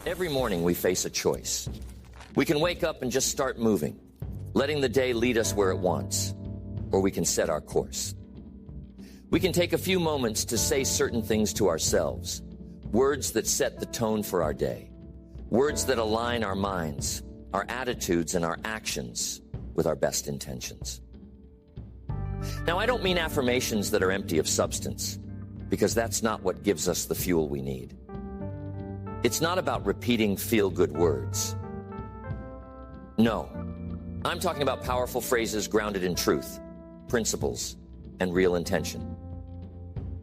Every morning we face a choice. We can wake up and just start moving, letting the day lead us where it wants, or we can set our course. We can take a few moments to say certain things to ourselves, words that set the tone for our day, words that align our minds, our attitudes, and our actions with our best intentions. Now, I don't mean affirmations that are empty of substance, because that's not what gives us the fuel we need. It's not about repeating feel-good words. No, I'm talking about powerful phrases grounded in truth, principles, and real intention.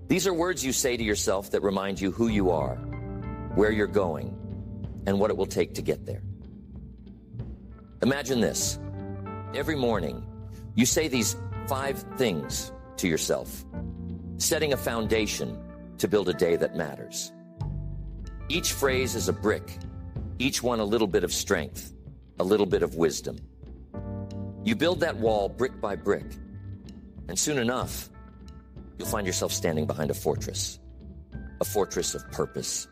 These are words you say to yourself that remind you who you are, where you're going, and what it will take to get there. Imagine this. Every morning, you say these 5 things to yourself, setting a foundation to build a day that matters. Each phrase is a brick, each one a little bit of strength, a little bit of wisdom. You build that wall brick by brick, and soon enough, you'll find yourself standing behind a fortress of purpose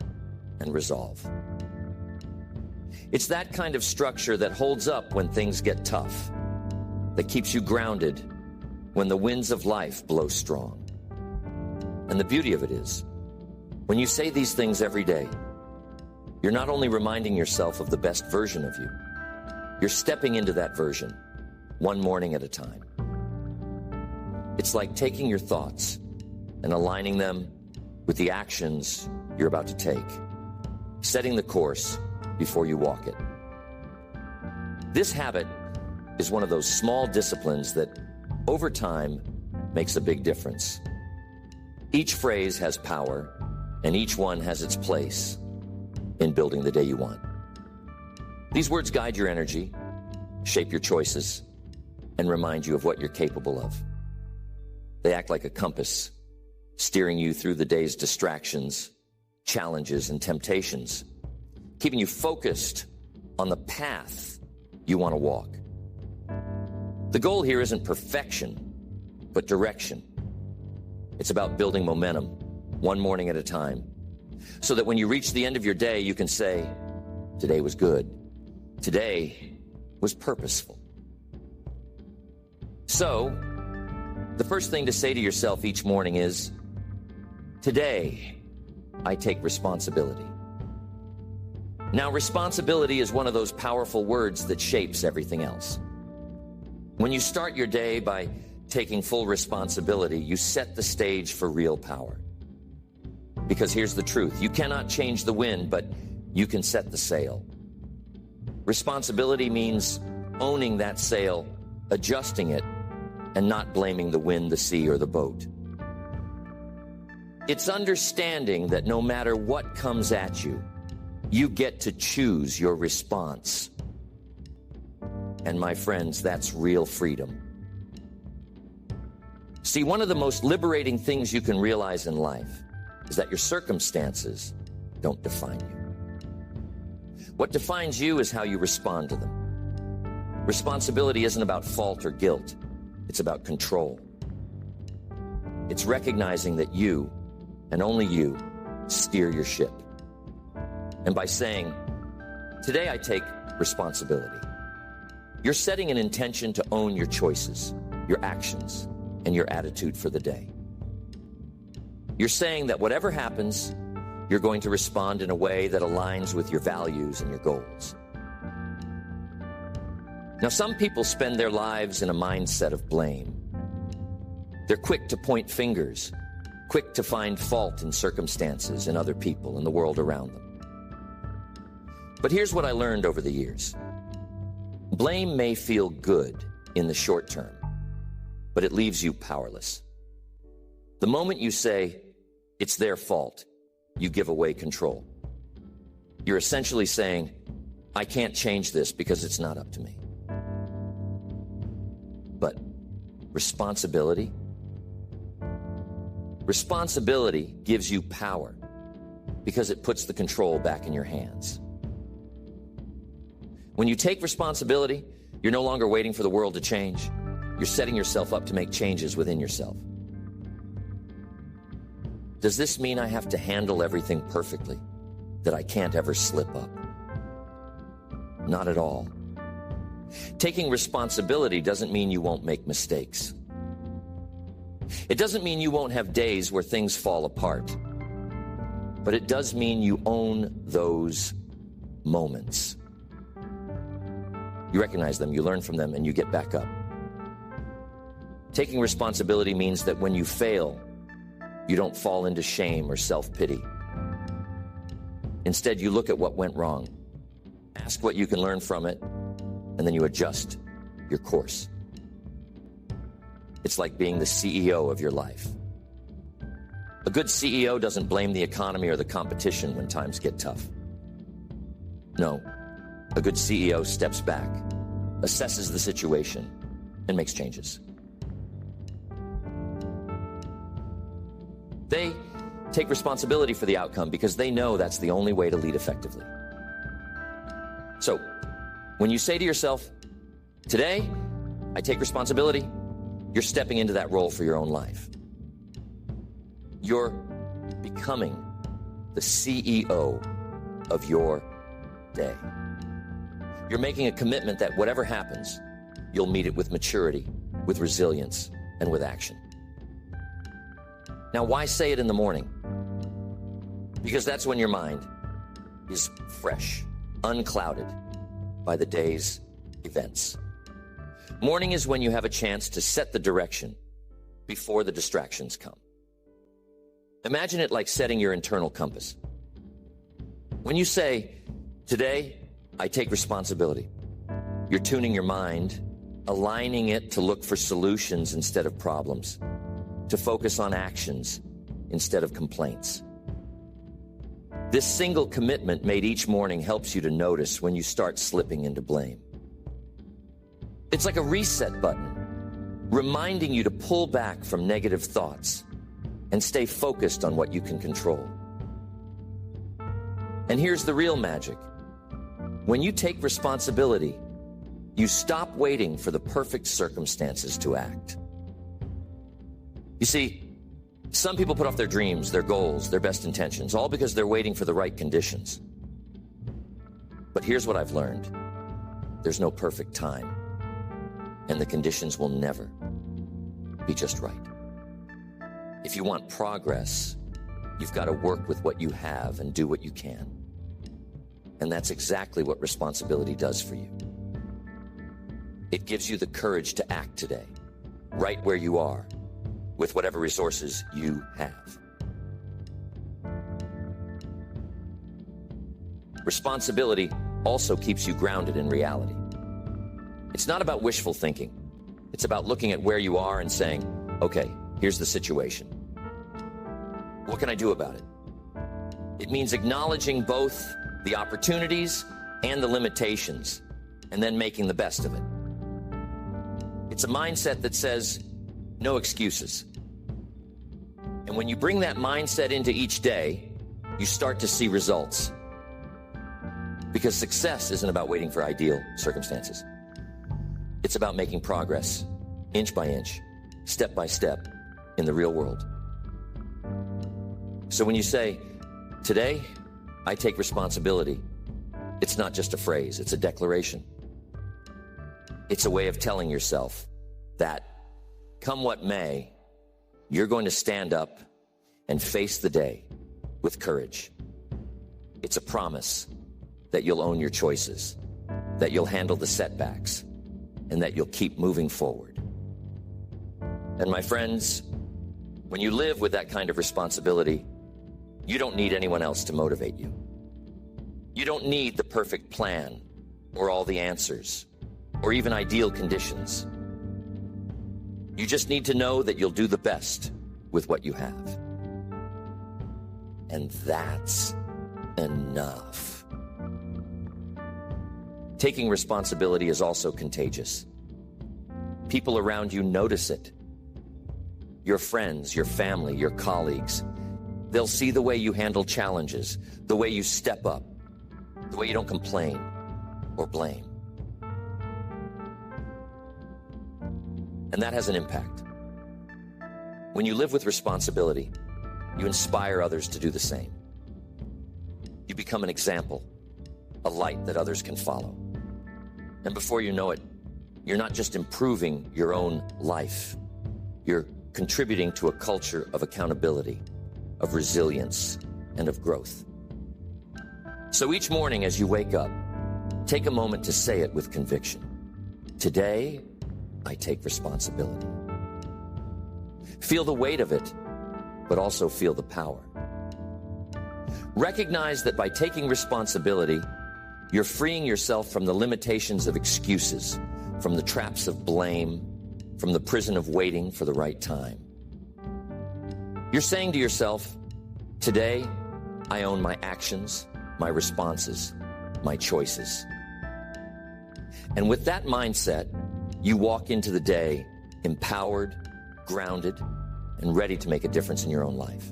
and resolve. It's that kind of structure that holds up when things get tough, that keeps you grounded when the winds of life blow strong. And the beauty of it is, when you say these things every day, you're not only reminding yourself of the best version of you, you're stepping into that version, one morning at a time. It's like taking your thoughts and aligning them with the actions you're about to take, setting the course before you walk it. This habit is one of those small disciplines that, over time, makes a big difference. Each phrase has power, and each one has its place in building the day you want. These words guide your energy, shape your choices, and remind you of what you're capable of. They act like a compass, steering you through the day's distractions, challenges, and temptations, keeping you focused on the path you want to walk. The goal here isn't perfection, but direction. It's about building momentum, one morning at a time, so that when you reach the end of your day, you can say, today was good. Today was purposeful. So, the first thing to say to yourself each morning is, today, I take responsibility. Now, responsibility is one of those powerful words that shapes everything else. When you start your day by taking full responsibility, you set the stage for real power. Because here's the truth. You cannot change the wind, but you can set the sail. Responsibility means owning that sail, adjusting it, and not blaming the wind, the sea, or the boat. It's understanding that no matter what comes at you, you get to choose your response. And my friends, that's real freedom. See, one of the most liberating things you can realize in life is that your circumstances don't define you. What defines you is how you respond to them. Responsibility isn't about fault or guilt. It's about control. It's recognizing that you, and only you, steer your ship. And by saying, today I take responsibility, you're setting an intention to own your choices, your actions, and your attitude for the day. You're saying that whatever happens, you're going to respond in a way that aligns with your values and your goals. Now, some people spend their lives in a mindset of blame. They're quick to point fingers, quick to find fault in circumstances, in other people, in the world around them. But here's what I learned over the years. Blame may feel good in the short term, but it leaves you powerless. The moment you say, it's their fault, you give away control. You're essentially saying, I can't change this because it's not up to me. But responsibility gives you power because it puts the control back in your hands. When you take responsibility, you're no longer waiting for the world to change. You're setting yourself up to make changes within yourself. Does this mean I have to handle everything perfectly? that I can't ever slip up. Not at all. Taking responsibility doesn't mean you won't make mistakes. It doesn't mean you won't have days where things fall apart. But it does mean you own those moments. You recognize them, you learn from them, and you get back up. Taking responsibility means that when you fail, you don't fall into shame or self-pity. Instead, you look at what went wrong, ask what you can learn from it, and then you adjust your course. It's like being the CEO of your life. A good CEO doesn't blame the economy or the competition when times get tough. No, a good CEO steps back, assesses the situation, and makes changes. They take responsibility for the outcome because they know that's the only way to lead effectively. So, when you say to yourself, today, I take responsibility, you're stepping into that role for your own life. You're becoming the CEO of your day. You're making a commitment that whatever happens, you'll meet it with maturity, with resilience, and with action. Now, why say it in the morning? Because that's when your mind is fresh, unclouded by the day's events. Morning is when you have a chance to set the direction before the distractions come. Imagine it like setting your internal compass. When you say, today, I take responsibility, you're tuning your mind, aligning it to look for solutions instead of problems, to focus on actions instead of complaints. This single commitment made each morning helps you to notice when you start slipping into blame. It's like a reset button, reminding you to pull back from negative thoughts and stay focused on what you can control. And here's the real magic. When you take responsibility, you stop waiting for the perfect circumstances to act. You see, some people put off their dreams, their goals, their best intentions, all because they're waiting for the right conditions. But here's what I've learned. There's no perfect time, and the conditions will never be just right. If you want progress, you've got to work with what you have and do what you can. And that's exactly what responsibility does for you. It gives you the courage to act today, right where you are, with whatever resources you have. Responsibility also keeps you grounded in reality. It's not about wishful thinking. It's about looking at where you are and saying, okay, here's the situation. What can I do about it? It means acknowledging both the opportunities and the limitations, and then making the best of it. It's a mindset that says, no excuses. And when you bring that mindset into each day, you start to see results. Because success isn't about waiting for ideal circumstances. It's about making progress, inch by inch, step by step, in the real world. So when you say, today, I take responsibility, it's not just a phrase, it's a declaration. It's a way of telling yourself that, come what may, you're going to stand up and face the day with courage. It's a promise that you'll own your choices, that you'll handle the setbacks, and that you'll keep moving forward. And my friends, when you live with that kind of responsibility, you don't need anyone else to motivate you. You don't need the perfect plan or all the answers or even ideal conditions. You just need to know that you'll do the best with what you have. And that's enough. Taking responsibility is also contagious. People around you notice it. Your friends, your family, your colleagues, they'll see the way you handle challenges, the way you step up, the way you don't complain or blame. And that has an impact. When you live with responsibility, you inspire others to do the same. You You become an example, a light that others can follow. And before you know it, you're not just improving your own life, you're contributing to a culture of accountability, of resilience, and of growth. So each morning as you wake up, take a moment to say it with conviction. Today, I take responsibility. Feel the weight of it, but also feel the power. Recognize that by taking responsibility, you're freeing yourself from the limitations of excuses, from the traps of blame, from the prison of waiting for the right time. You're saying to yourself, today, I own my actions, my responses, my choices. And with that mindset, you walk into the day empowered, grounded, and ready to make a difference in your own life.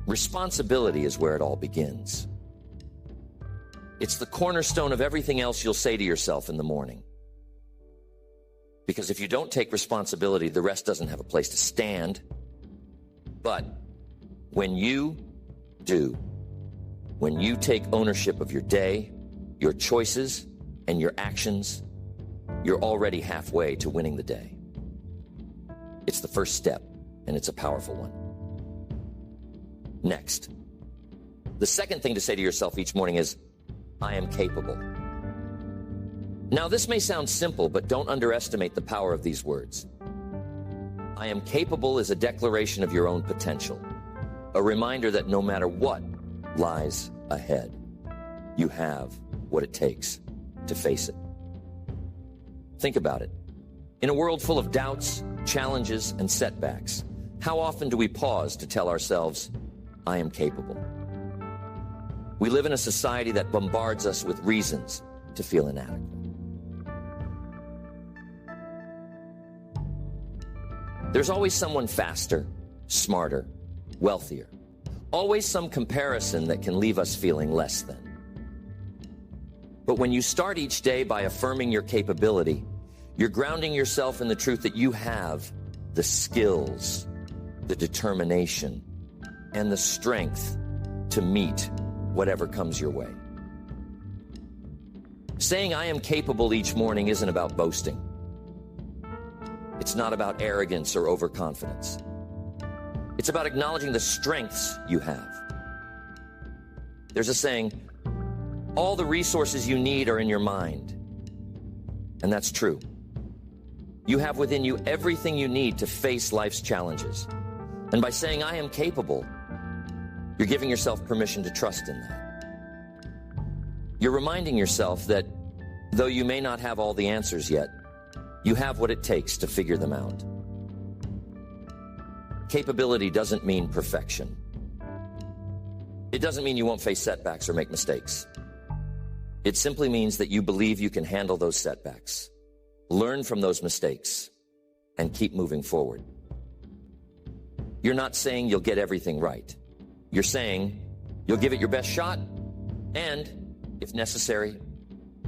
Responsibility is where it all begins. It's the cornerstone of everything else you'll say to yourself in the morning. Because if you don't take responsibility, the rest doesn't have a place to stand. But when you do, when you take ownership of your day, your choices, and your actions, you're already halfway to winning the day. It's the first step, and it's a powerful one. Next, the second thing to say to yourself each morning is, I am capable. Now, this may sound simple, but don't underestimate the power of these words. I am capable is a declaration of your own potential, a reminder that no matter what lies ahead, you have what it takes to face it. Think about it. In a world full of doubts, challenges, and setbacks, how often do we pause to tell ourselves, I am capable? We live in a society that bombards us with reasons to feel inadequate. There's always someone faster, smarter, wealthier. Always some comparison that can leave us feeling less than. But when you start each day by affirming your capability, you're grounding yourself in the truth that you have the skills, the determination, and the strength to meet whatever comes your way. Saying I am capable each morning isn't about boasting. It's not about arrogance or overconfidence. It's about acknowledging the strengths you have. There's a saying, all the resources you need are in your mind. And that's true. You have within you everything you need to face life's challenges. And by saying I am capable, you're giving yourself permission to trust in that. You're reminding yourself that though you may not have all the answers yet, you have what it takes to figure them out. Capability doesn't mean perfection. It doesn't mean you won't face setbacks or make mistakes. It simply means that you believe you can handle those setbacks, learn from those mistakes, and keep moving forward. You're not saying you'll get everything right. You're saying you'll give it your best shot and, if necessary,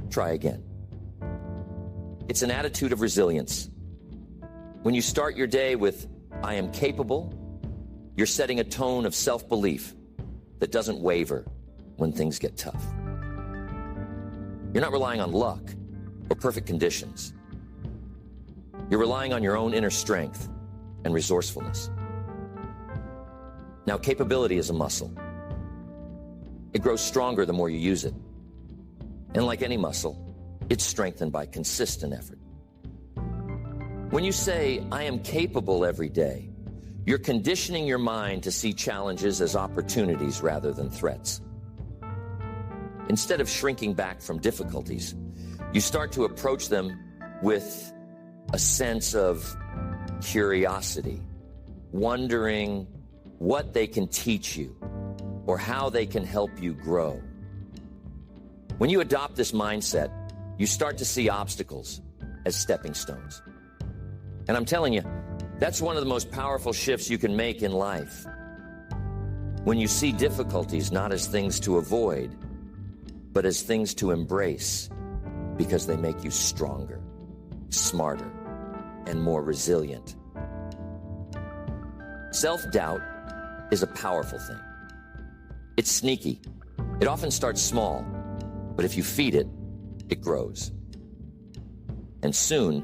try again. It's an attitude of resilience. When you start your day with, I am capable, you're setting a tone of self-belief that doesn't waver when things get tough. You're not relying on luck or perfect conditions. You're relying on your own inner strength and resourcefulness. Now, capability is a muscle. It grows stronger the more you use it. And like any muscle, it's strengthened by consistent effort. When you say, I am capable every day, you're conditioning your mind to see challenges as opportunities rather than threats. Instead of shrinking back from difficulties, you start to approach them with a sense of curiosity, wondering what they can teach you or how they can help you grow. When you adopt this mindset, you start to see obstacles as stepping stones. And I'm telling you, that's one of the most powerful shifts you can make in life. When you see difficulties not as things to avoid, but as things to embrace because they make you stronger, smarter, and more resilient. Self-doubt is a powerful thing. It's sneaky. It often starts small, but if you feed it, it grows. And soon,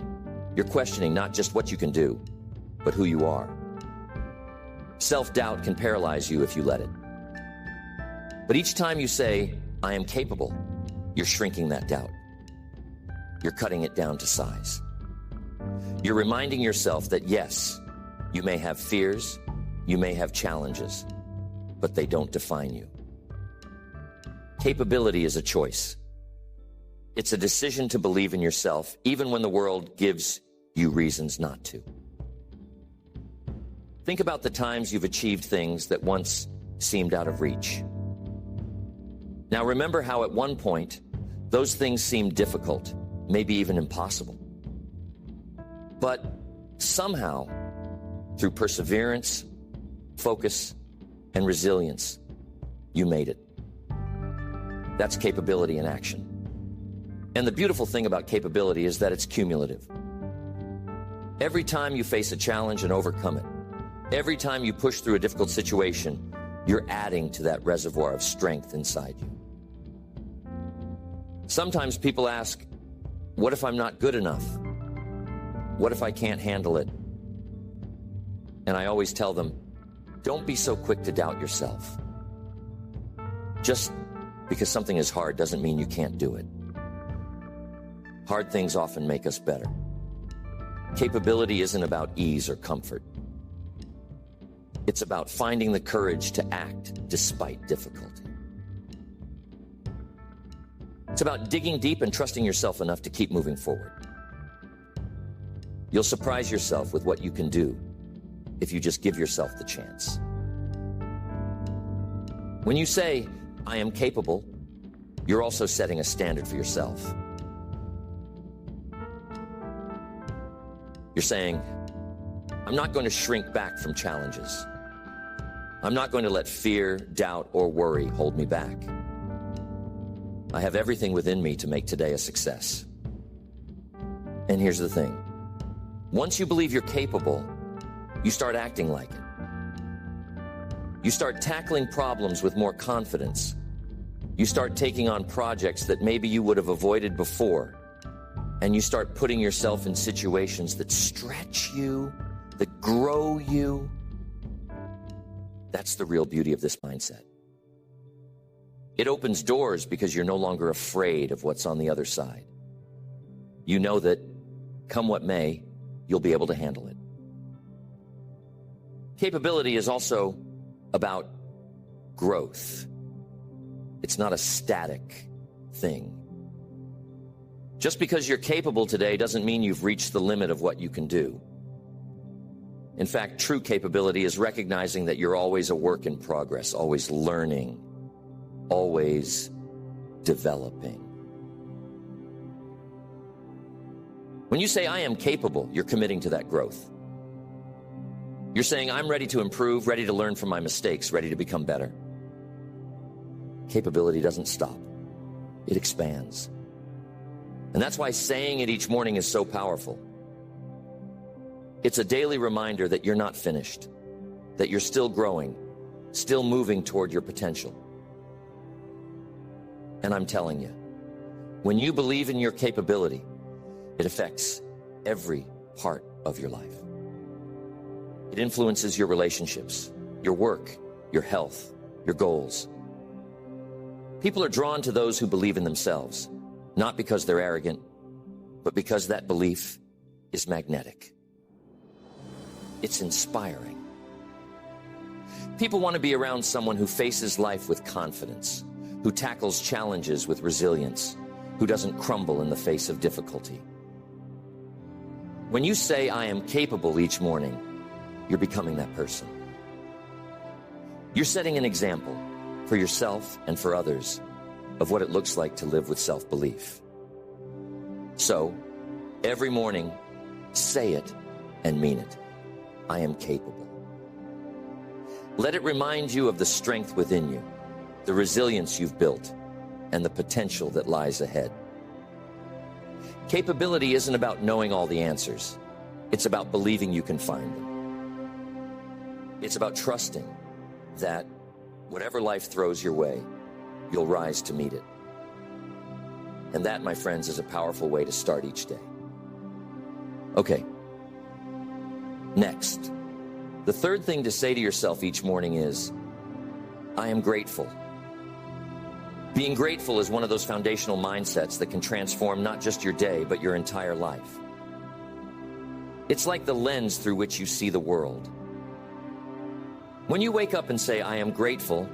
you're questioning not just what you can do, but who you are. Self-doubt can paralyze you if you let it. But each time you say, I am capable, you're shrinking that doubt. You're cutting it down to size. You're reminding yourself that yes, you may have fears, you may have challenges, but they don't define you. Capability is a choice. It's a decision to believe in yourself, even when the world gives you reasons not to. Think about the times you've achieved things that once seemed out of reach. Now remember how at one point, those things seemed difficult, maybe even impossible. But somehow, through perseverance, focus, and resilience, you made it. That's capability in action. And the beautiful thing about capability is that it's cumulative. Every time you face a challenge and overcome it, every time you push through a difficult situation, you're adding to that reservoir of strength inside you. Sometimes people ask, what if I'm not good enough? What if I can't handle it? And I always tell them, don't be so quick to doubt yourself. Just because something is hard doesn't mean you can't do it. Hard things often make us better. Capability isn't about ease or comfort. It's about finding the courage to act despite difficulty. It's about digging deep and trusting yourself enough to keep moving forward. You'll surprise yourself with what you can do if you just give yourself the chance. When you say, I am capable, you're also setting a standard for yourself. You're saying, I'm not going to shrink back from challenges. I'm not going to let fear, doubt, or worry hold me back. I have everything within me to make today a success. And here's the thing. Once you believe you're capable, you start acting like it. You start tackling problems with more confidence. You start taking on projects that maybe you would have avoided before. And you start putting yourself in situations that stretch you, that grow you. That's the real beauty of this mindset. It opens doors because you're no longer afraid of what's on the other side. You know that, come what may, you'll be able to handle it. Capability is also about growth. It's not a static thing. Just because you're capable today doesn't mean you've reached the limit of what you can do. In fact, true capability is recognizing that you're always a work in progress, always learning, always developing. When you say, I am capable, you're committing to that growth. You're saying, I'm ready to improve, ready to learn from my mistakes, ready to become better. Capability doesn't stop. It expands. And that's why saying it each morning is so powerful. It's a daily reminder that you're not finished, that you're still growing, still moving toward your potential. And I'm telling you, when you believe in your capability, it affects every part of your life. It influences your relationships, your work, your health, your goals. People are drawn to those who believe in themselves, not because they're arrogant, but because that belief is magnetic. It's inspiring. People want to be around someone who faces life with confidence, who tackles challenges with resilience, who doesn't crumble in the face of difficulty. When you say, I am capable each morning, you're becoming that person. You're setting an example for yourself and for others of what it looks like to live with self-belief. So, every morning, say it and mean it. I am capable. Let it remind you of the strength within you, the resilience you've built, and the potential that lies ahead. Capability isn't about knowing all the answers. It's about believing you can find them. It's about trusting that Whatever life throws your way, you'll rise to meet it. And that, my friends, is a powerful way to start each day. Okay. Next, the third thing to say to yourself each morning is, I am grateful. Being grateful is one of those foundational mindsets that can transform not just your day, but your entire life. It's like the lens through which you see the world. When you wake up and say, I am grateful,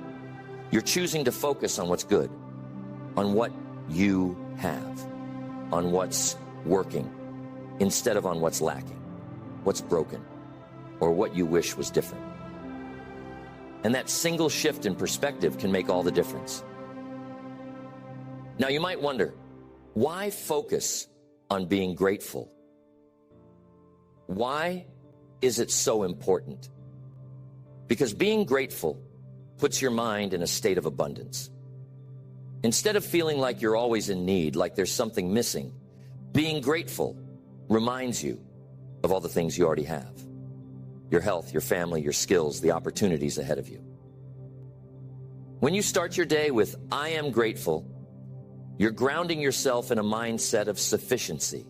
you're choosing to focus on what's good, on what you have, on what's working, instead of on what's lacking, what's broken, or what you wish was different. And that single shift in perspective can make all the difference. Now, you might wonder, why focus on being grateful? Why is it so important? Because being grateful puts your mind in a state of abundance. Instead of feeling like you're always in need, like there's something missing, being grateful reminds you of all the things you already have. Your health, your family, your skills, the opportunities ahead of you. When you start your day with, I am grateful, you're grounding yourself in a mindset of sufficiency,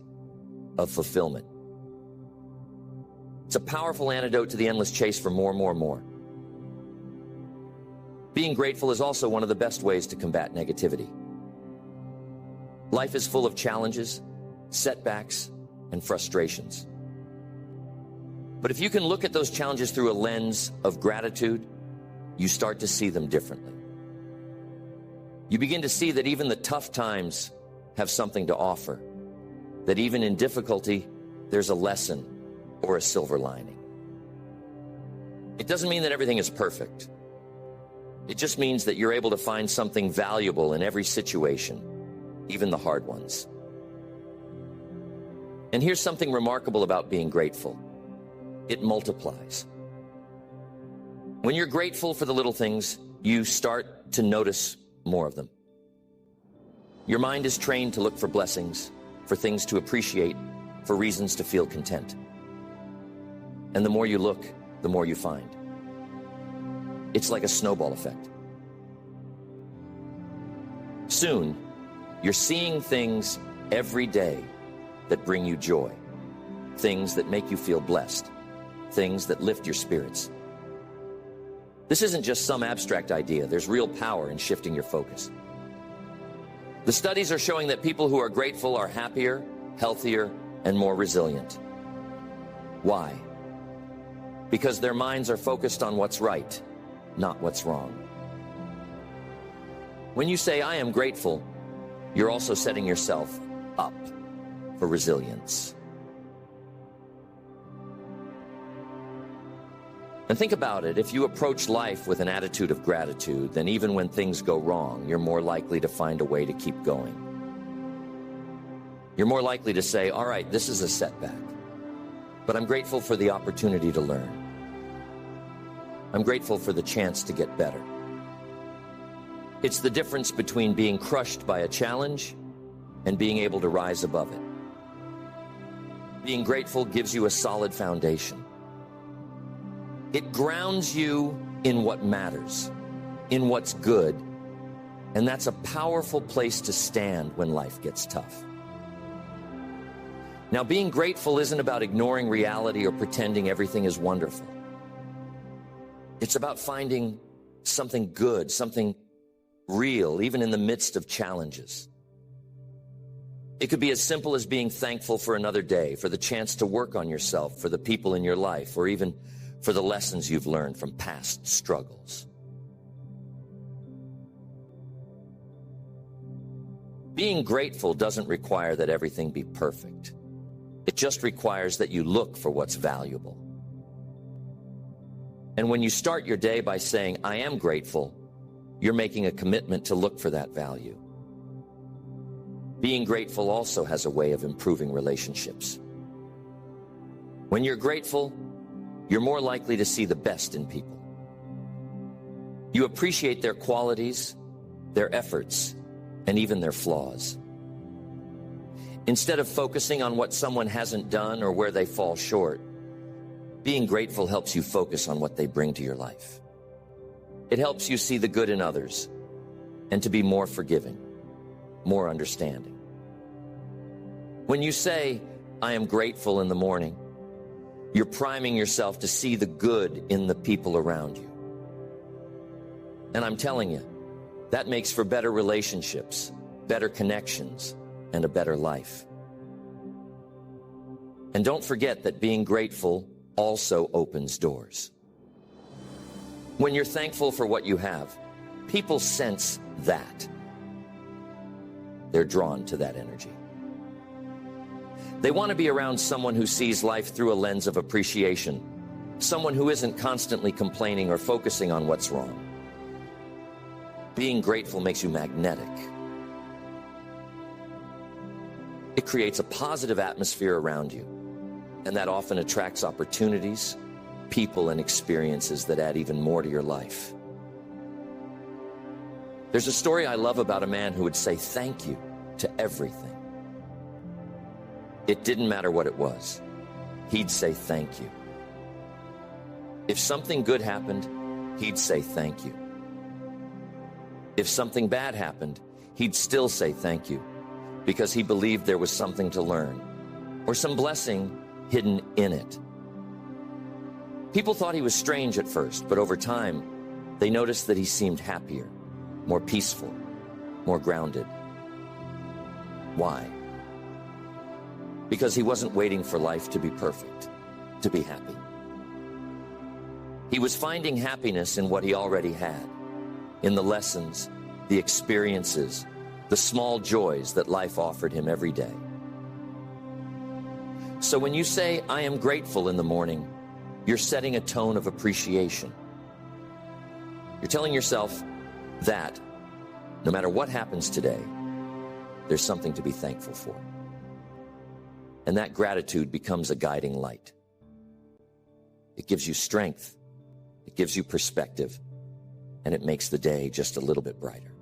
of fulfillment. It's a powerful antidote to the endless chase for more, more, more. Being grateful is also one of the best ways to combat negativity. Life is full of challenges, setbacks, and frustrations. But if you can look at those challenges through a lens of gratitude, you start to see them differently. You begin to see that even the tough times have something to offer, that even in difficulty, there's a lesson or a silver lining. It doesn't mean that everything is perfect. It just means that you're able to find something valuable in every situation, even the hard ones. And here's something remarkable about being grateful. It multiplies. When you're grateful for the little things, you start to notice more of them. Your mind is trained to look for blessings, for things to appreciate, for reasons to feel content. And the more you look, the more you find. It's like a snowball effect. Soon, you're seeing things every day that bring you joy, things that make you feel blessed, things that lift your spirits. This isn't just some abstract idea. There's real power in shifting your focus. The studies are showing that people who are grateful are happier, healthier, and more resilient. Why? Because their minds are focused on what's right, not what's wrong. When you say, I am grateful, you're also setting yourself up for resilience. And think about it. If you approach life with an attitude of gratitude, then even when things go wrong, you're more likely to find a way to keep going. You're more likely to say, all right, this is a setback, but I'm grateful for the opportunity to learn. I'm grateful for the chance to get better. It's the difference between being crushed by a challenge and being able to rise above it. Being grateful gives you a solid foundation. It grounds you in what matters, in what's good, and that's a powerful place to stand when life gets tough. Now, being grateful isn't about ignoring reality or pretending everything is wonderful. It's about finding something good, something real, even in the midst of challenges. It could be as simple as being thankful for another day, for the chance to work on yourself, for the people in your life, or even for the lessons you've learned from past struggles. Being grateful doesn't require that everything be perfect. It just requires that you look for what's valuable. And when you start your day by saying, I am grateful, you're making a commitment to look for that value. Being grateful also has a way of improving relationships. When you're grateful, you're more likely to see the best in people. You appreciate their qualities, their efforts, and even their flaws. Instead of focusing on what someone hasn't done or where they fall short, being grateful helps you focus on what they bring to your life. It helps you see the good in others and to be more forgiving, more understanding. When you say, I am grateful in the morning, you're priming yourself to see the good in the people around you. And I'm telling you, that makes for better relationships, better connections, and a better life. And don't forget that being grateful also opens doors. When you're thankful for what you have, people sense that. They're drawn to that energy. They want to be around someone who sees life through a lens of appreciation, someone who isn't constantly complaining or focusing on what's wrong. Being grateful makes you magnetic. It creates a positive atmosphere around you, and that often attracts opportunities, people, and experiences that add even more to your life. There's a story I love about a man who would say thank you to everything. It didn't matter what it was. He'd say thank you. If something good happened, he'd say thank you. If something bad happened, he'd still say thank you because he believed there was something to learn or some blessing hidden in it. People thought he was strange at first, but over time, they noticed that he seemed happier, more peaceful, more grounded. Why? Because he wasn't waiting for life to be perfect, to be happy. He was finding happiness in what he already had, in the lessons, the experiences, the small joys that life offered him every day. So when you say, I am grateful in the morning, you're setting a tone of appreciation. You're telling yourself that no matter what happens today, there's something to be thankful for. And that gratitude becomes a guiding light. It gives you strength, it gives you perspective, and it makes the day just a little bit brighter.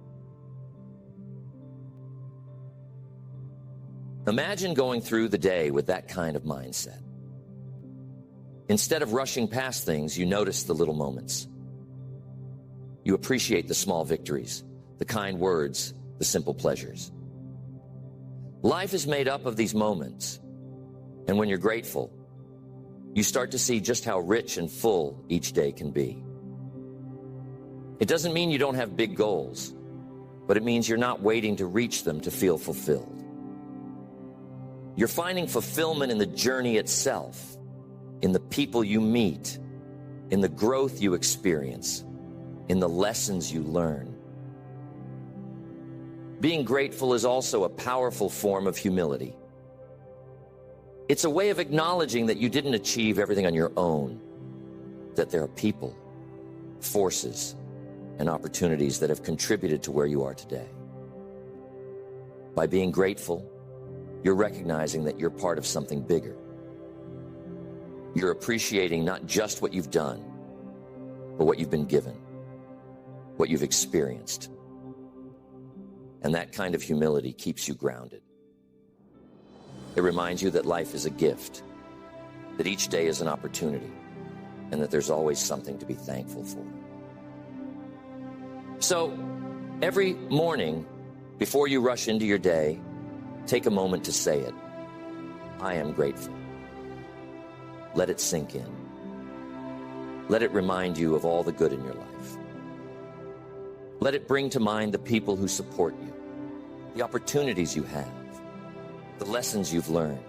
Imagine going through the day with that kind of mindset. Instead of rushing past things, you notice the little moments. You appreciate the small victories, the kind words, the simple pleasures. Life is made up of these moments, and when you're grateful, you start to see just how rich and full each day can be. It doesn't mean you don't have big goals, but it means you're not waiting to reach them to feel fulfilled. You're finding fulfillment in the journey itself, in the people you meet, in the growth you experience, in the lessons you learn. Being grateful is also a powerful form of humility. It's a way of acknowledging that you didn't achieve everything on your own, that there are people, forces, and opportunities that have contributed to where you are today. By being grateful, you're recognizing that you're part of something bigger. You're appreciating not just what you've done, but what you've been given, what you've experienced. And that kind of humility keeps you grounded. It reminds you that life is a gift, that each day is an opportunity, and that there's always something to be thankful for. So, every morning, before you rush into your day, take a moment to say it. I am grateful. Let it sink in. Let it remind you of all the good in your life. Let it bring to mind the people who support you, the opportunities you have, the lessons you've learned.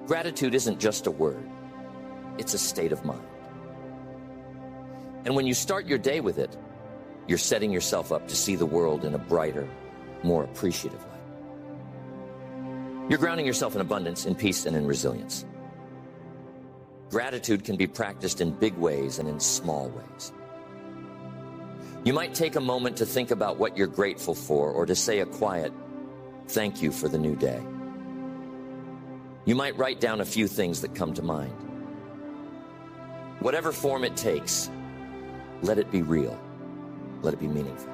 Gratitude isn't just a word, it's a state of mind. And when you start your day with it, you're setting yourself up to see the world in a brighter, more appreciative light. You're grounding yourself in abundance, in peace, and in resilience. Gratitude can be practiced in big ways and in small ways. You might take a moment to think about what you're grateful for, or to say a quiet thank you for the new day. You might write down a few things that come to mind. Whatever form it takes, let it be real. Let it be meaningful.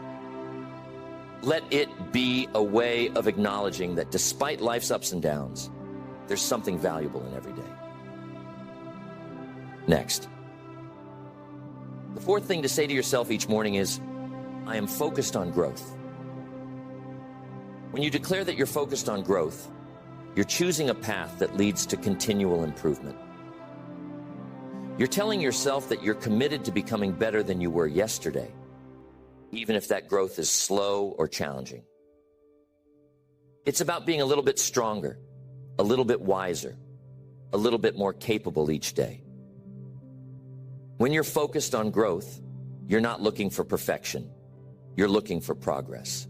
Let it be a way of acknowledging that despite life's ups and downs, there's something valuable in every day. Next, The fourth thing to say to yourself each morning is, I am focused on growth. When you declare that you're focused on growth, you're choosing a path that leads to continual improvement. You're telling yourself that you're committed to becoming better than you were yesterday, even if that growth is slow or challenging. It's about being a little bit stronger, a little bit wiser, a little bit more capable each day. When you're focused on growth, you're not looking for perfection. You're looking for progress.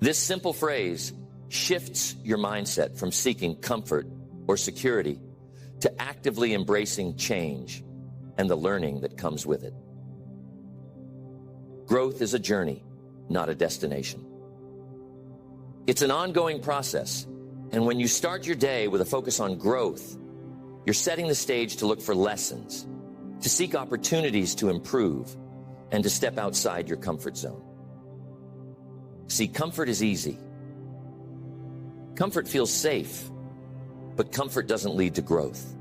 This simple phrase shifts your mindset from seeking comfort or security to actively embracing change and the learning that comes with it. Growth is a journey, not a destination. It's an ongoing process, and when you start your day with a focus on growth, you're setting the stage to look for lessons, to seek opportunities to improve, and to step outside your comfort zone. See, comfort is easy. Comfort feels safe, but comfort doesn't lead to growth.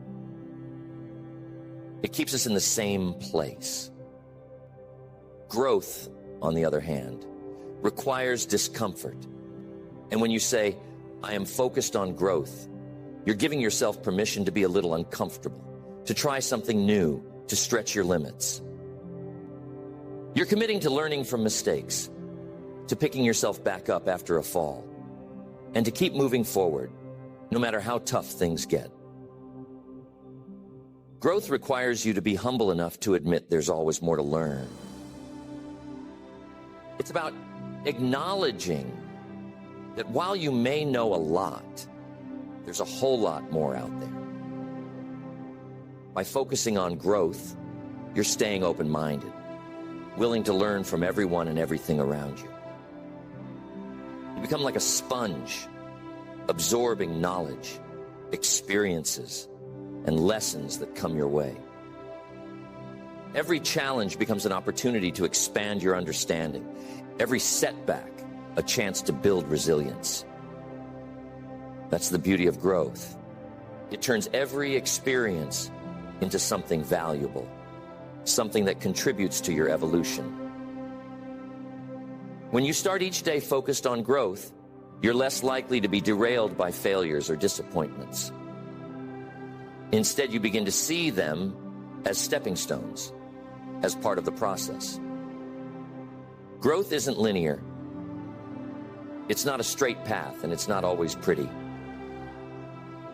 It keeps us in the same place. Growth, on the other hand, requires discomfort. And when you say, I am focused on growth, you're giving yourself permission to be a little uncomfortable, to try something new, to stretch your limits. You're committing to learning from mistakes, to picking yourself back up after a fall, and to keep moving forward, no matter how tough things get. Growth requires you to be humble enough to admit there's always more to learn. It's about acknowledging that while you may know a lot, there's a whole lot more out there. By focusing on growth, you're staying open-minded, willing to learn from everyone and everything around you. You become like a sponge, absorbing knowledge, experiences, and lessons that come your way. Every challenge becomes an opportunity to expand your understanding. Every setback, a chance to build resilience. That's the beauty of growth. It turns every experience into something valuable, something that contributes to your evolution. When you start each day focused on growth, you're less likely to be derailed by failures or disappointments. Instead, you begin to see them as stepping stones, as part of the process. Growth isn't linear. It's not a straight path, and it's not always pretty.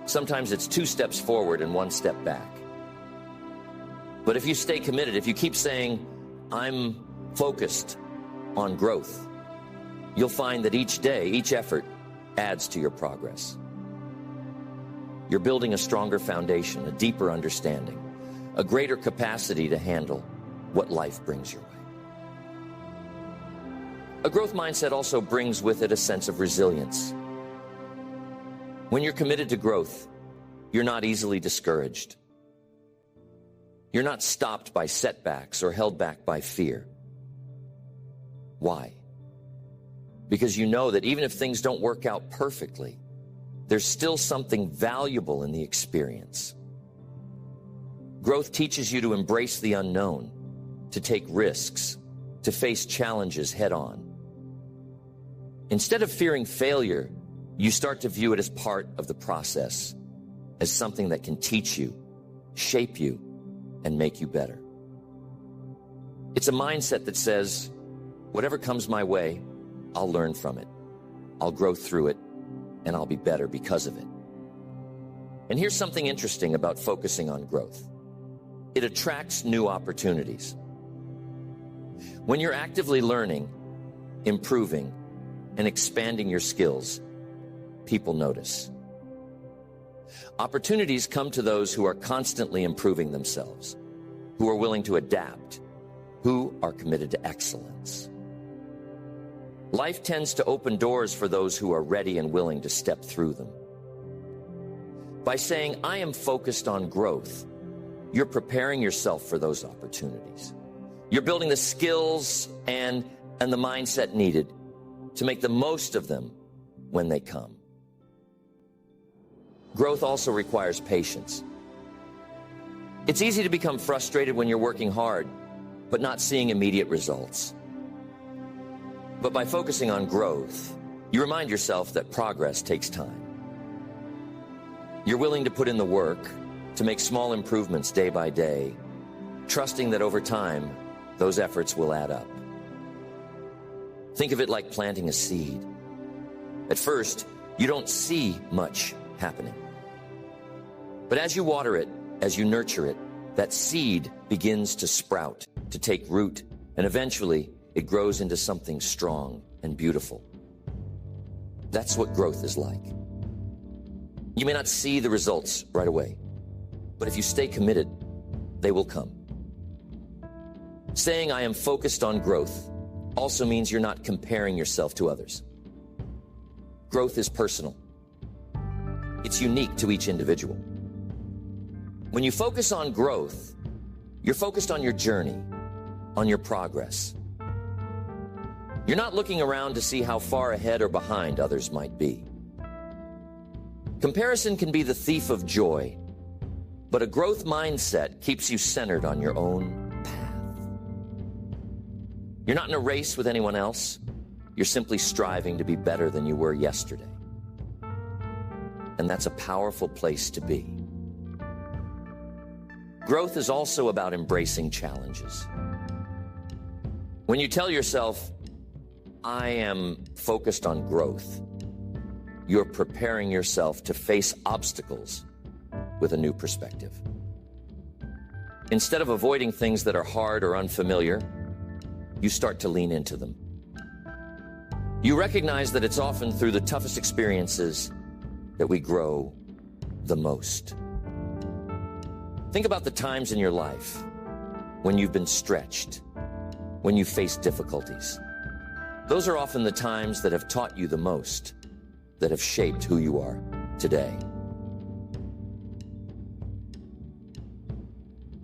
Sometimes it's 2 steps forward and 1 step back. But if you stay committed, if you keep saying, I'm focused on growth, you'll find that each day, each effort adds to your progress. You're building a stronger foundation, a deeper understanding, a greater capacity to handle what life brings your way. A growth mindset also brings with it a sense of resilience. When you're committed to growth, you're not easily discouraged. You're not stopped by setbacks or held back by fear. Why? Because you know that even if things don't work out perfectly, there's still something valuable in the experience. Growth teaches you to embrace the unknown, to take risks, to face challenges head on. Instead of fearing failure, you start to view it as part of the process, as something that can teach you, shape you, and make you better. It's a mindset that says, whatever comes my way, I'll learn from it. I'll grow through it, and I'll be better because of it. And here's something interesting about focusing on growth. It attracts new opportunities. When you're actively learning, improving, and expanding your skills, people notice. Opportunities come to those who are constantly improving themselves, who are willing to adapt, who are committed to excellence. Life tends to open doors for those who are ready and willing to step through them. By saying, I am focused on growth, you're preparing yourself for those opportunities. You're building the skills and the mindset needed to make the most of them when they come. Growth also requires patience. It's easy to become frustrated when you're working hard, but not seeing immediate results. But by focusing on growth, you remind yourself that progress takes time. You're willing to put in the work to make small improvements day by day, trusting that over time, those efforts will add up. Think of it like planting a seed. At first, you don't see much happening. But as you water it, as you nurture it, that seed begins to sprout, to take root, and eventually it grows into something strong and beautiful. That's what growth is like. You may not see the results right away, but if you stay committed, they will come. Saying I am focused on growth also means you're not comparing yourself to others. Growth is personal. It's unique to each individual. When you focus on growth, you're focused on your journey, on your progress. You're not looking around to see how far ahead or behind others might be. Comparison can be the thief of joy, but a growth mindset keeps you centered on your own path. You're not in a race with anyone else. You're simply striving to be better than you were yesterday. And that's a powerful place to be. Growth is also about embracing challenges. When you tell yourself, I am focused on growth, you're preparing yourself to face obstacles with a new perspective. Instead of avoiding things that are hard or unfamiliar, you start to lean into them. You recognize that it's often through the toughest experiences that we grow the most. Think about the times in your life when you've been stretched, when you faced difficulties. Those are often the times that have taught you the most, that have shaped who you are today.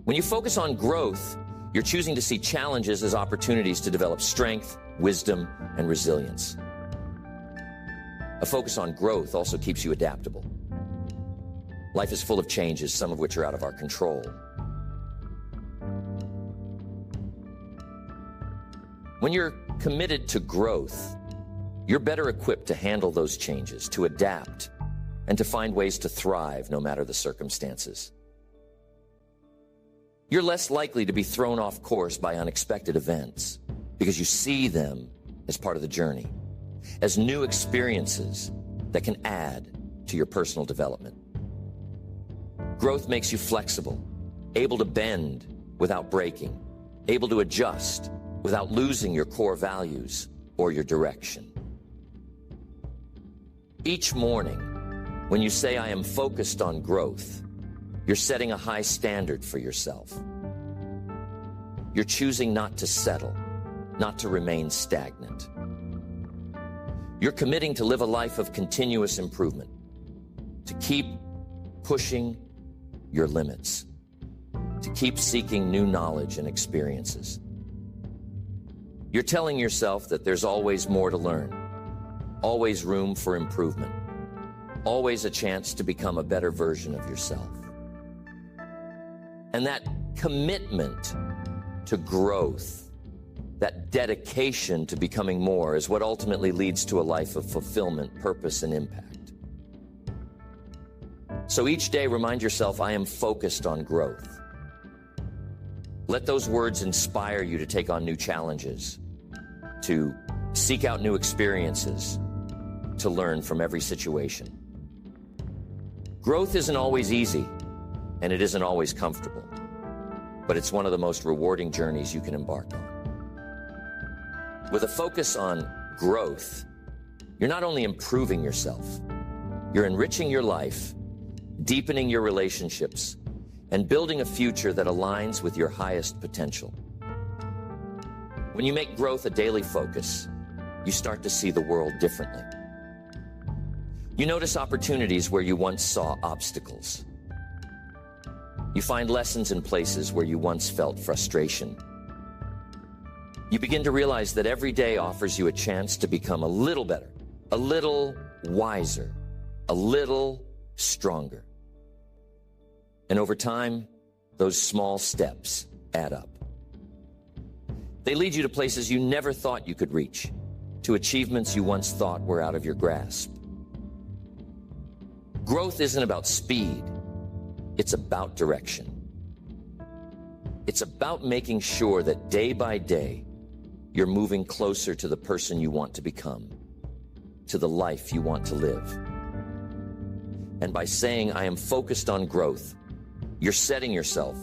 When you focus on growth, you're choosing to see challenges as opportunities to develop strength, wisdom, and resilience. A focus on growth also keeps you adaptable. Life is full of changes, some of which are out of our control. When you're committed to growth, you're better equipped to handle those changes, to adapt, and to find ways to thrive no matter the circumstances. You're less likely to be thrown off course by unexpected events because you see them as part of the journey, as new experiences that can add to your personal development. Growth makes you flexible, able to bend without breaking, able to adjust without losing your core values or your direction. Each morning, when you say, I am focused on growth, you're setting a high standard for yourself. You're choosing not to settle, not to remain stagnant. You're committing to live a life of continuous improvement, to keep pushing your limits, to keep seeking new knowledge and experiences. You're telling yourself that there's always more to learn, always room for improvement, always a chance to become a better version of yourself. And that commitment to growth, that dedication to becoming more is what ultimately leads to a life of fulfillment, purpose, and impact. So each day, remind yourself, I am focused on growth. Let those words inspire you to take on new challenges, to seek out new experiences, to learn from every situation. Growth isn't always easy, and it isn't always comfortable, but it's one of the most rewarding journeys you can embark on. With a focus on growth, you're not only improving yourself, you're enriching your life, deepening your relationships, and building a future that aligns with your highest potential. When you make growth a daily focus, you start to see the world differently. You notice opportunities where you once saw obstacles. You find lessons in places where you once felt frustration. You begin to realize that every day offers you a chance to become a little better, a little wiser, a little stronger. And over time, those small steps add up. They lead you to places you never thought you could reach, to achievements you once thought were out of your grasp. Growth isn't about speed, it's about direction. It's about making sure that day by day, you're moving closer to the person you want to become, to the life you want to live. And by saying, I am focused on growth, you're setting yourself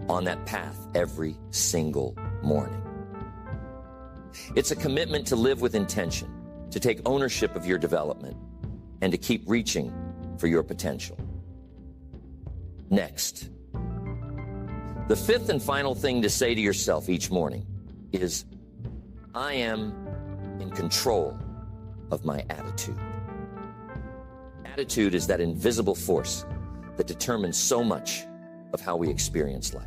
on that path every single morning. It's a commitment to live with intention, to take ownership of your development, and to keep reaching for your potential. Next, the fifth and final thing to say to yourself each morning is, I am in control of my attitude. Attitude is that invisible force that determines so much of how we experience life.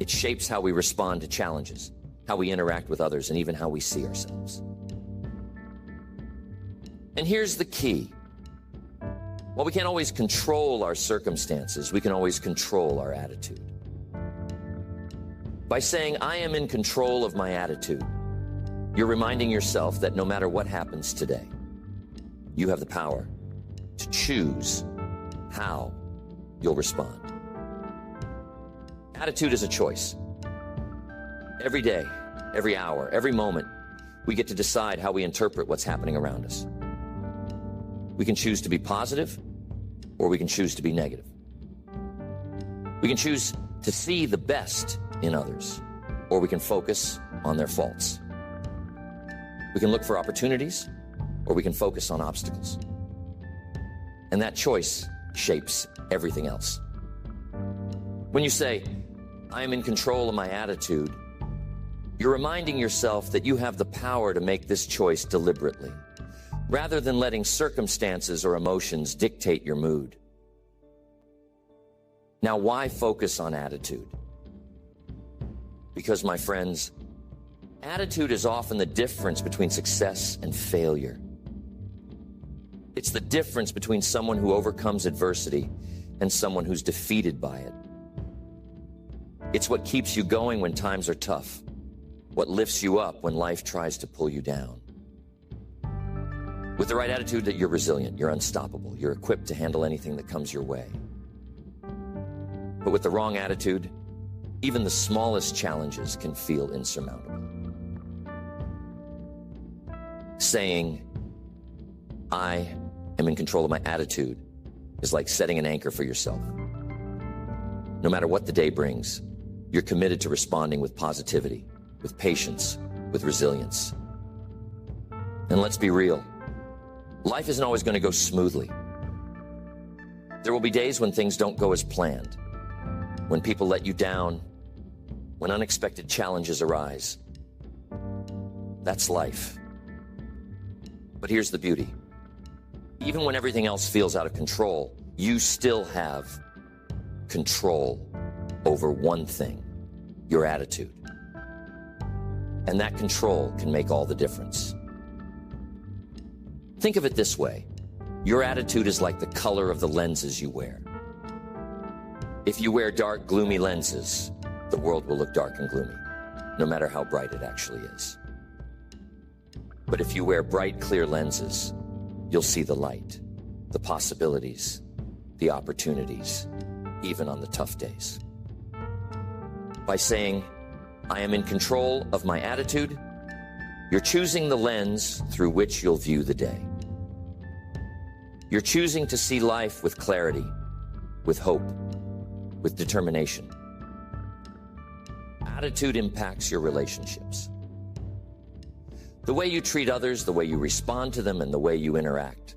It shapes how we respond to challenges, how we interact with others, and even how we see ourselves. And here's the key. While we can't always control our circumstances, we can always control our attitude. By saying, I am in control of my attitude, you're reminding yourself that no matter what happens today, you have the power to choose how you'll respond. Attitude is a choice. Every day, every hour, every moment, we get to decide how we interpret what's happening around us. We can choose to be positive, or we can choose to be negative. We can choose to see the best in others, or we can focus on their faults. We can look for opportunities, or we can focus on obstacles. And that choice shapes everything else. When you say, I am in control of my attitude, you're reminding yourself that you have the power to make this choice deliberately, rather than letting circumstances or emotions dictate your mood. Now, why focus on attitude? Because, my friends, attitude is often the difference between success and failure. It's the difference between someone who overcomes adversity and someone who's defeated by it. It's what keeps you going when times are tough, what lifts you up when life tries to pull you down. With the right attitude, that you're resilient, you're unstoppable, you're equipped to handle anything that comes your way. But with the wrong attitude, even the smallest challenges can feel insurmountable. Saying, I am in control of my attitude is like setting an anchor for yourself. No matter what the day brings, you're committed to responding with positivity, with patience, with resilience. And let's be real. Life isn't always going to go smoothly. There will be days when things don't go as planned, when people let you down, when unexpected challenges arise. That's life. But here's the beauty. Even when everything else feels out of control, you still have control over one thing, your attitude. And that control can make all the difference. Think of it this way. Your attitude is like the color of the lenses you wear. If you wear dark, gloomy lenses, the world will look dark and gloomy, no matter how bright it actually is. But if you wear bright, clear lenses, you'll see the light, the possibilities, the opportunities, even on the tough days. By saying, I am in control of my attitude, you're choosing the lens through which you'll view the day. You're choosing to see life with clarity, with hope, with determination. Attitude impacts your relationships. The way you treat others, the way you respond to them, and the way you interact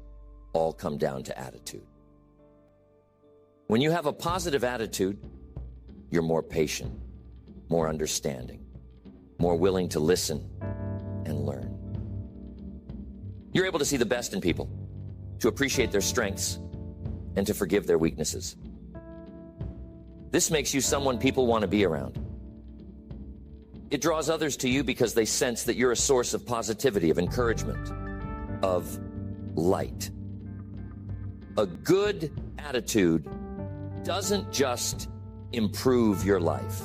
all come down to attitude. When you have a positive attitude, you're more patient, more understanding, more willing to listen and learn. You're able to see the best in people, to appreciate their strengths, and to forgive their weaknesses. This makes you someone people want to be around. It draws others to you because they sense that you're a source of positivity, of encouragement, of light. A good attitude doesn't just improve your life.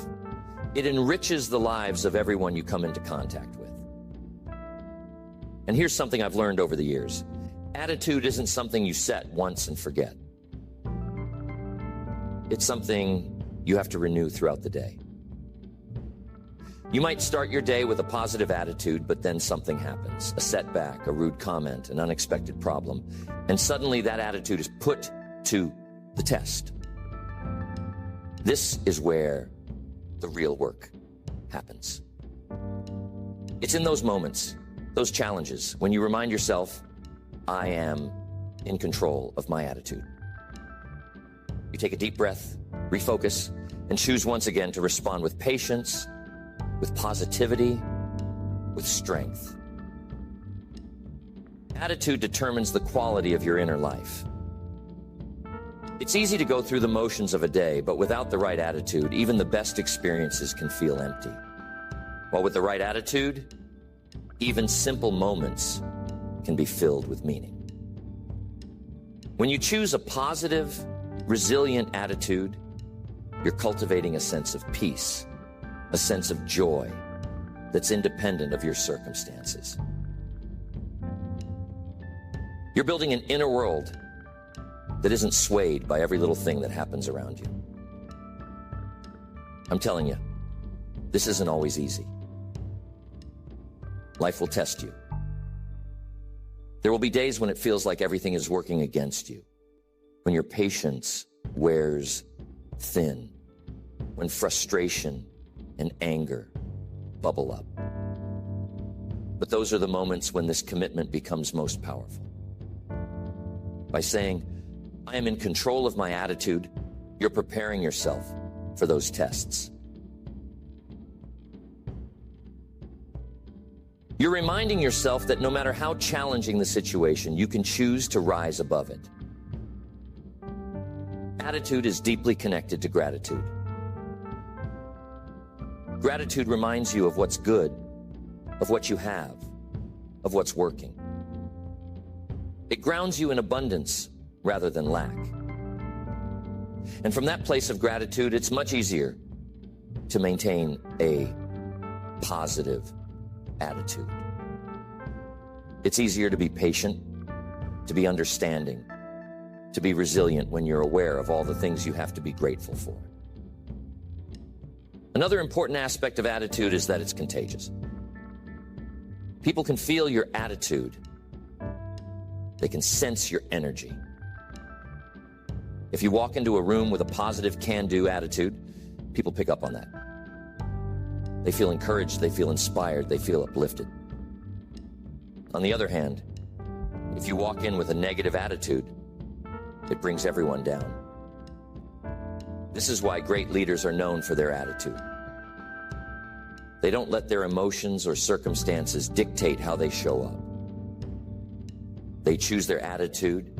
It enriches the lives of everyone you come into contact with. And here's something I've learned over the years. Attitude isn't something you set once and forget. It's something you have to renew throughout the day. You might start your day with a positive attitude, but then something happens. A setback, a rude comment, an unexpected problem, and suddenly that attitude is put to the test. This is where the real work happens. It's in those moments, those challenges, when you remind yourself, I am in control of my attitude. You take a deep breath, refocus, and choose once again to respond with patience, with positivity, with strength. Attitude determines the quality of your inner life. It's easy to go through the motions of a day, but without the right attitude, even the best experiences can feel empty. While with the right attitude, even simple moments can be filled with meaning. When you choose a positive, resilient attitude, you're cultivating a sense of peace, a sense of joy that's independent of your circumstances. You're building an inner world that isn't swayed by every little thing that happens around you. I'm telling you, this isn't always easy. Life will test you. There will be days when it feels like everything is working against you, when your patience wears thin, when frustration and anger bubble up. But those are the moments when this commitment becomes most powerful. By saying, I am in control of my attitude, you're preparing yourself for those tests. You're reminding yourself that no matter how challenging the situation, you can choose to rise above it. Attitude is deeply connected to gratitude. Gratitude reminds you of what's good, of what you have, of what's working. It grounds you in abundance rather than lack. And from that place of gratitude, it's much easier to maintain a positive attitude. It's easier to be patient, to be understanding, to be resilient when you're aware of all the things you have to be grateful for. Another important aspect of attitude is that it's contagious. People can feel your attitude. They can sense your energy. If you walk into a room with a positive can-do attitude, people pick up on that. They feel encouraged, they feel inspired, they feel uplifted. On the other hand, if you walk in with a negative attitude, it brings everyone down. This is why great leaders are known for their attitude. They don't let their emotions or circumstances dictate how they show up. They choose their attitude,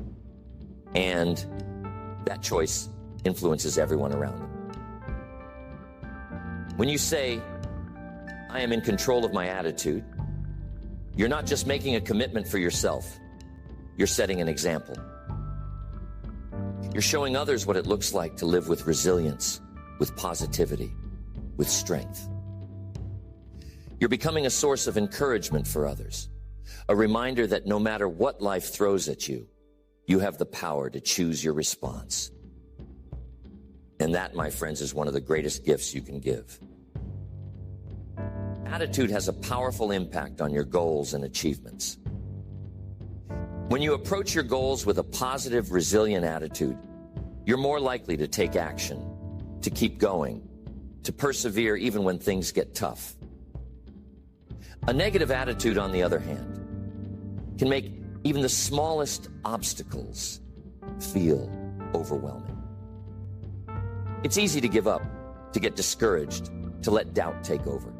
and that choice influences everyone around them. When you say, I am in control of my attitude, you're not just making a commitment for yourself, you're setting an example. You're showing others what it looks like to live with resilience, with positivity, with strength. You're becoming a source of encouragement for others, a reminder that no matter what life throws at you, you have the power to choose your response. And that, my friends, is one of the greatest gifts you can give. Attitude has a powerful impact on your goals and achievements. When you approach your goals with a positive, resilient attitude, you're more likely to take action, to keep going, to persevere even when things get tough. A negative attitude, on the other hand, can make even the smallest obstacles feel overwhelming. It's easy to give up, to get discouraged, to let doubt take over.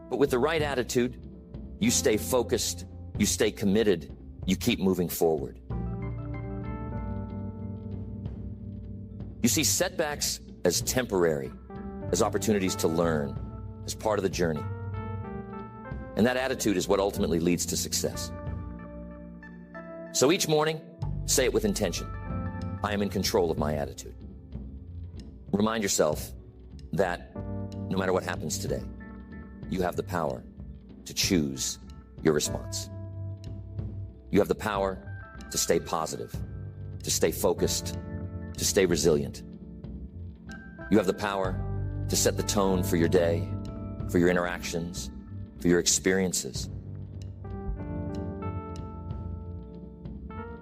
But with the right attitude, you stay focused, you stay committed, you keep moving forward. You see setbacks as temporary, as opportunities to learn, as part of the journey. And that attitude is what ultimately leads to success. So each morning, say it with intention. I am in control of my attitude. Remind yourself that no matter what happens today, you have the power to choose your response. You have the power to stay positive, to stay focused, to stay resilient. You have the power to set the tone for your day, for your interactions, for your experiences.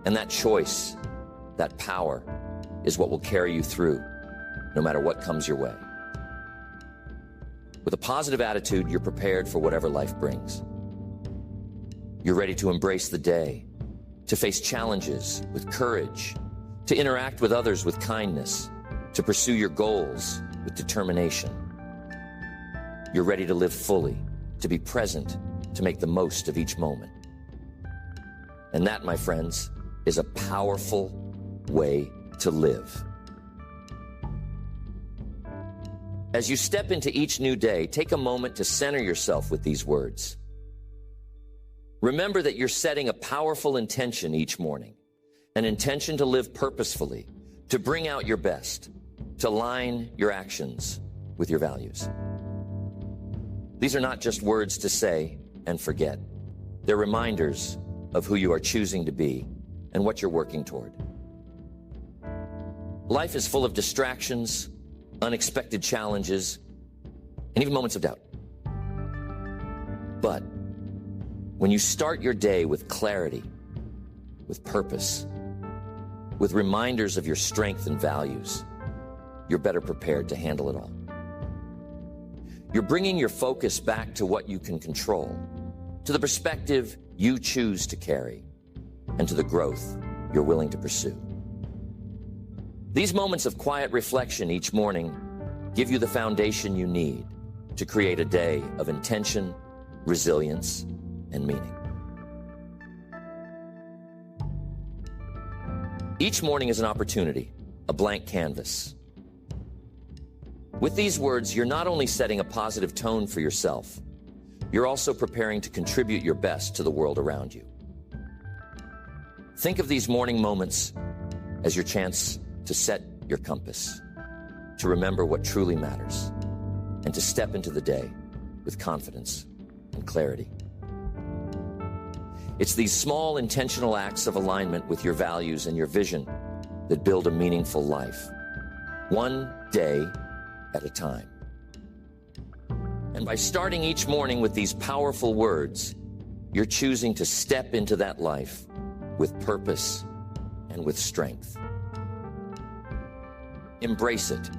And that choice, that power, is what will carry you through no matter what comes your way. With a positive attitude, you're prepared for whatever life brings. You're ready to embrace the day, to face challenges with courage, to interact with others with kindness, to pursue your goals with determination. You're ready to live fully, to be present, to make the most of each moment. And that, my friends, is a powerful way to live. As you step into each new day, take a moment to center yourself with these words. Remember that you're setting a powerful intention each morning, an intention to live purposefully, to bring out your best, to align your actions with your values. These are not just words to say and forget. They're reminders of who you are choosing to be and what you're working toward. Life is full of distractions, unexpected challenges, and even moments of doubt. But when you start your day with clarity, with purpose, with reminders of your strength and values, you're better prepared to handle it all. You're bringing your focus back to what you can control, to the perspective you choose to carry, and to the growth you're willing to pursue. These moments of quiet reflection each morning give you the foundation you need to create a day of intention, resilience, and meaning. Each morning is an opportunity, a blank canvas. With these words, you're not only setting a positive tone for yourself, you're also preparing to contribute your best to the world around you. Think of these morning moments as your chance to set your compass, to remember what truly matters, and to step into the day with confidence and clarity. It's these small intentional acts of alignment with your values and your vision that build a meaningful life, one day at a time. And by starting each morning with these powerful words, you're choosing to step into that life with purpose and with strength. Embrace it.